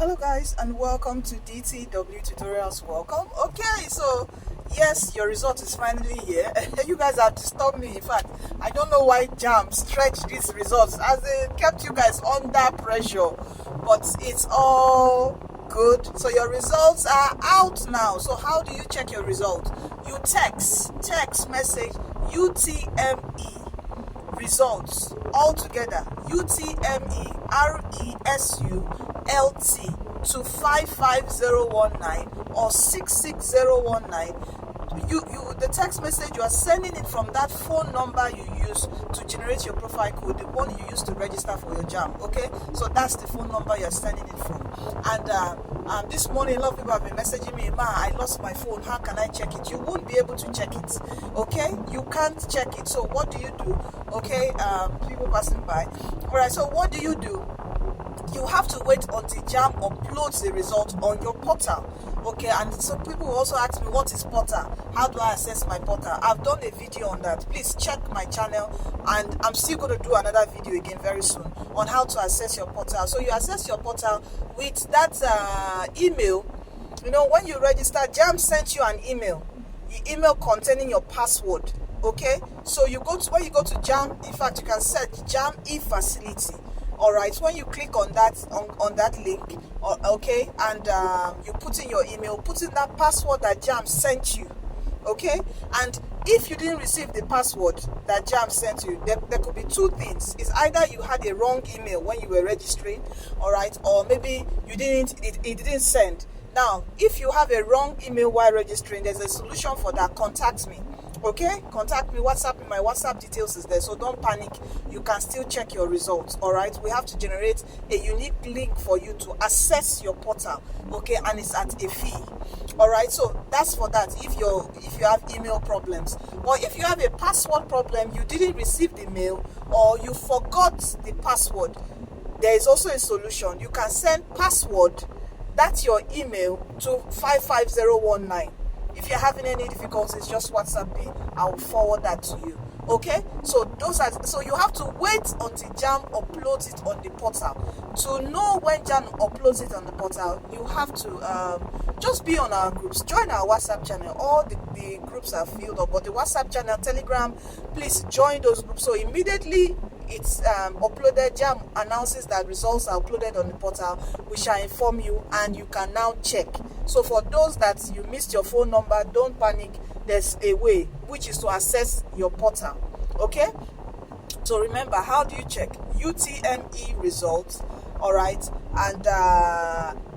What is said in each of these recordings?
Hello guys and welcome to DTW Tutorials. Welcome. Okay, so yes, your result is finally here. You guys have disturbed me. In fact, I don't know why JAMB stretched these results as they kept you guys under pressure, but it's all good. So your results are out now. So how do you check your result? You text message UTME results all together, UTME RESULT to 55019 or 66019. The text message, you are sending it from that phone number you use to generate your profile code, the one you use to register for your JAMB. Okay, so that's the phone number you're sending it from. And this morning a lot of people have been messaging me, "Ma, I lost my phone, how can I check it?" You won't be able to check it. Okay, you can't check it. So what do you do? Okay, people passing by. All right, so what do? You have to wait until JAMB uploads the result on your portal. Okay, and some people also ask me, what is portal? How do I access my portal? I've done a video on that. Please check my channel, and I'm still going to do another video again very soon on how to access your portal. So you access your portal with that email. You know, when you register, JAMB sent you an email, the email containing your password. Okay, so when you go to JAMB, in fact, you can search JAMB e-facility. All right, when you click on that link, okay, and you put in your email, put in that password that JAMB sent you. Okay, and if you didn't receive the password that JAMB sent you, there could be two things. It's either you had a wrong email when you were registering, all right, or maybe it didn't send. Now, if you have a wrong email while registering, there's a solution for that. Contact me. Okay, contact me, WhatsApp me. My WhatsApp details is there, so don't panic. You can still check your results. All right, we have to generate a unique link for you to access your portal. Okay, and it's at a fee. All right, so that's for that. If you have email problems, or if you have a password problem, you didn't receive the mail, or you forgot the password, there is also a solution. You can send password, that's your email, to 55019. If you're having any difficulties, just WhatsApp me. I will forward that to you. Okay, so you have to wait until JAMB uploads it on the portal. To know when JAMB uploads it on the portal, you have to just be on our groups, join our WhatsApp channel. All the groups are filled up, but the WhatsApp channel, Telegram, please join those groups. So immediately it's uploaded, JAMB announces that results are uploaded on the portal, we shall inform you and you can now check. So for those that you missed your phone number, don't panic. There's a way, which is to access your portal. Okay, so remember, how do you check? UTME results, all right, and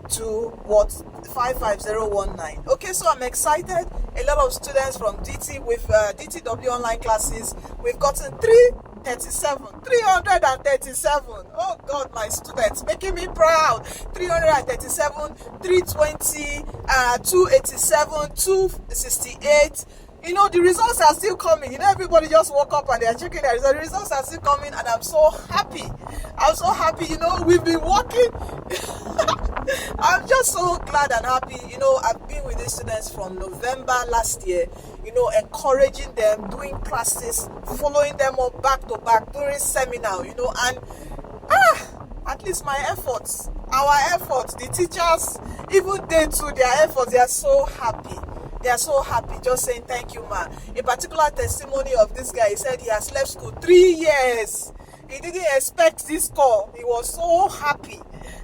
to what? 55019. Okay, so I'm excited. A lot of students from DTW online classes, we've gotten 337. Oh God, my students, making me proud. 337, 320, 287, 268. You know, the results are still coming. You know, everybody just woke up and they're checking their results. The results are still coming, and I'm so happy. You know, we've been working. I'm just so glad and happy. You know, I've been with these students from November last year, you know, encouraging them, doing classes, following them up back to back, doing seminar, you know, and at least my efforts, our efforts, the teachers, even they too, their efforts, they are so happy. They are so happy, just saying thank you, ma. A particular testimony of this guy, he said he has left school 3 years. He didn't expect this call. He was so happy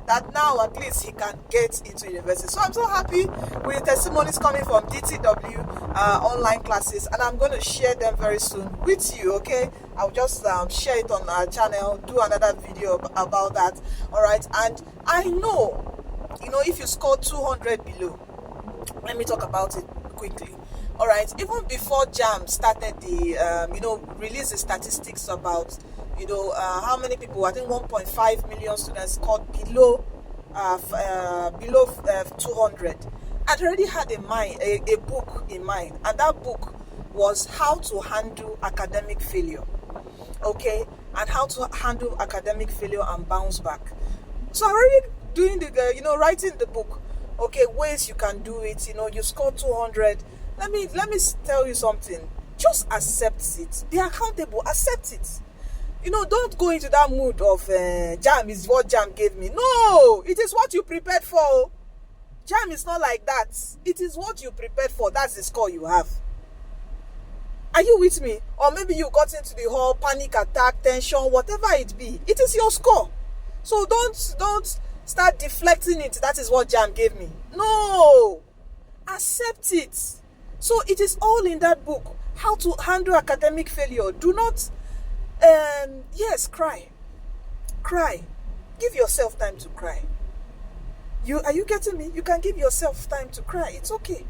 that now at least he can get into university. So I'm so happy with the testimonies coming from DTW online classes, and I'm going to share them very soon with you. Okay, I'll just share it on our channel, do another video about that. All right, and I know, you know, if you score 200 below, let me talk about it quickly. All right, even before JAMB started the release the statistics about, you know, how many people, I think 1.5 million students scored below 200. I'd already had a book in mind, and that book was how to handle academic failure. Okay, and how to handle academic failure and bounce back. So I'm already doing writing the book. Okay, ways you can do it. You know, you score 200. Let me tell you something. Just accept it. Be accountable. Accept it. You know, don't go into that mood of JAMB is what JAMB gave me. No, it is what what you prepared for. JAMB is not like that. It is what you prepared for. That's the score you have. Are you with me? Or maybe you got into the whole panic attack, tension, whatever it be. It is your score. So don't start deflecting it. That is what JAMB gave me. No. Accept it. So it is all in that book. How to handle academic failure. Do not, yes, cry. Cry. Give yourself time to cry. Are you getting me? You can give yourself time to cry. It's okay.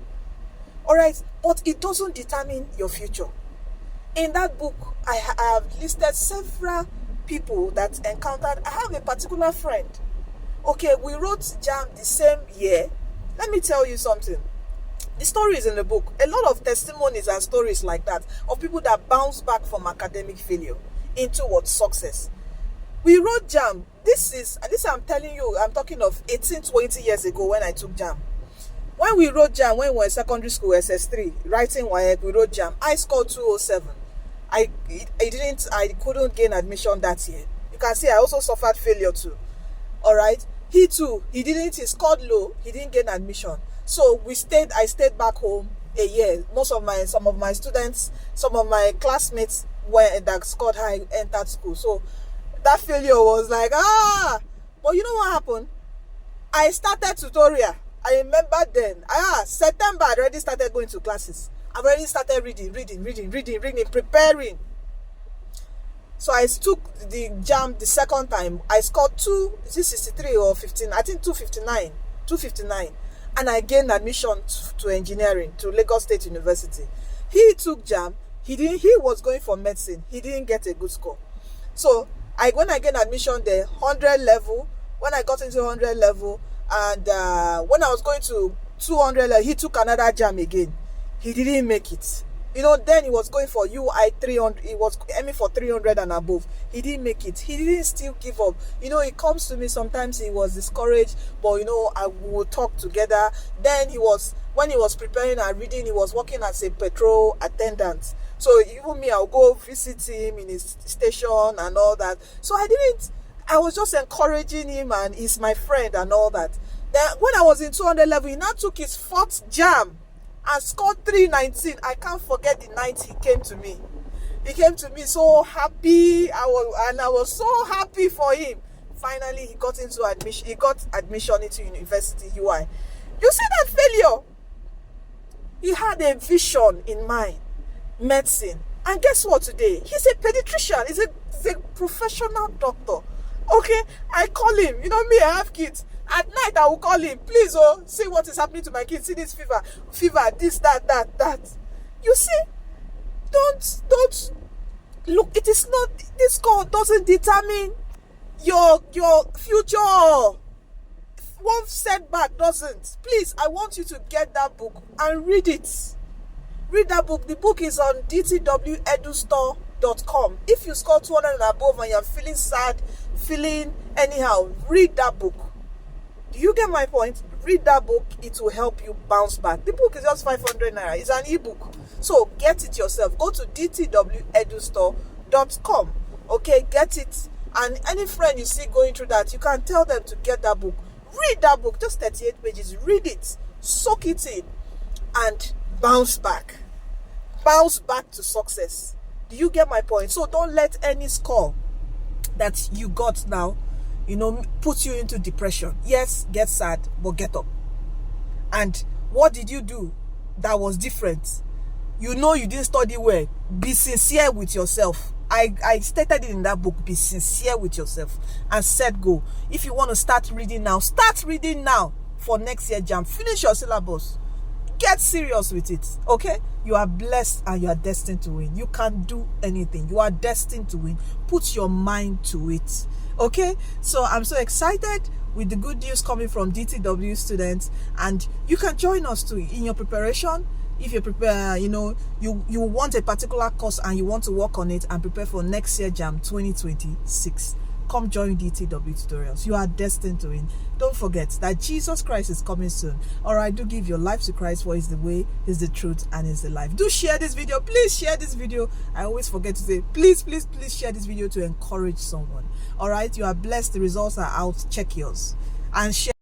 All right, but it doesn't determine your future. In that book, I have listed several people that encountered. I have a particular friend. Okay, we wrote JAMB the same year. Let me tell you something. The story is in the book. A lot of testimonies and stories like that of people that bounce back from academic failure into what? Success. We wrote JAMB. This I'm telling you, I'm talking of 18, 20 years ago when I took JAMB. When we wrote JAMB, when we were in secondary school, SS3, writing WAEC, we wrote JAMB. I scored 207. I couldn't gain admission that year. You can see I also suffered failure too. All right. He too, he scored low. He didn't gain admission. So I stayed back home a year. Some of my students, some of my classmates that scored high entered school. So that failure was like, but you know what happened? I started tutorial. I remember then, September, I already started going to classes. I've already started reading, preparing. So I took the JAMB the second time. I scored 263 or 15, I think 259. And I gained admission to engineering, to Lagos State University. He took JAMB. He was going for medicine. He didn't get a good score. So when I gained admission there, 100 level, when I got into 100 level, and when I was going to 200 level, he took another JAMB again. He didn't make it. Then he was going for UI 300. He was aiming for 300 and above. He didn't make it. He didn't still give up. He comes to me sometimes. He was discouraged, but I will talk together. Then when he was preparing and reading, he was working as a petrol attendant. So even me, I'll go visit him in his station and all that. So I was just encouraging him, and he's my friend and all that. Then when I was in 200 level, he now took his fourth JAMB and scored 319. I can't forget the night he came to me. He came to me so happy. I was so happy for him. Finally, he got admission. He got admission into university UI. You see that failure? He had a vision in mind, medicine. And guess what today? He's a pediatrician. He's a professional doctor. Okay, I call him. Me, I have kids. At night, I will call him. Please, see what is happening to my kids. See this fever, this, that. You see, don't look. It is not. This score doesn't determine your future. One setback doesn't. Please, I want you to get that book and read it. Read that book. The book is on dtwedustore.com. If you score 200 and above and you're feeling sad, feeling anyhow, read that book. Do you get my point? Read that book. It will help you bounce back. The book is just 500 naira. It's an ebook. So get it yourself. Go to dtwedustore.com. Okay, get it. And any friend you see going through that, you can tell them to get that book. Read that book. Just 38 pages. Read it. Soak it in. And bounce back. Bounce back to success. Do you get my point? So don't let any score that you got now put you into depression. Yes, get sad, but get up. And what did you do that was different? You didn't study well. Be sincere with yourself. I stated it in that book. Be sincere with yourself and set goal. If you want to start reading now, start reading now for next year JAMB. Finish your syllabus. Get serious with it. Okay? You are blessed and you are destined to win. You can do anything. You are destined to win. Put your mind to it. Okay? So I'm so excited with the good news coming from DTW students, and you can join us too in your preparation. If you prepare, you want a particular course and you want to work on it and prepare for next year JAMB 2026. Come join DTW tutorials. You are destined to win. Don't forget that Jesus Christ is coming soon. Alright, do give your life to Christ, for He's the way, He's the truth, and He's the life. Do share this video. Please share this video. I always forget to say, please share this video to encourage someone. Alright, you are blessed. The results are out. Check yours. And share.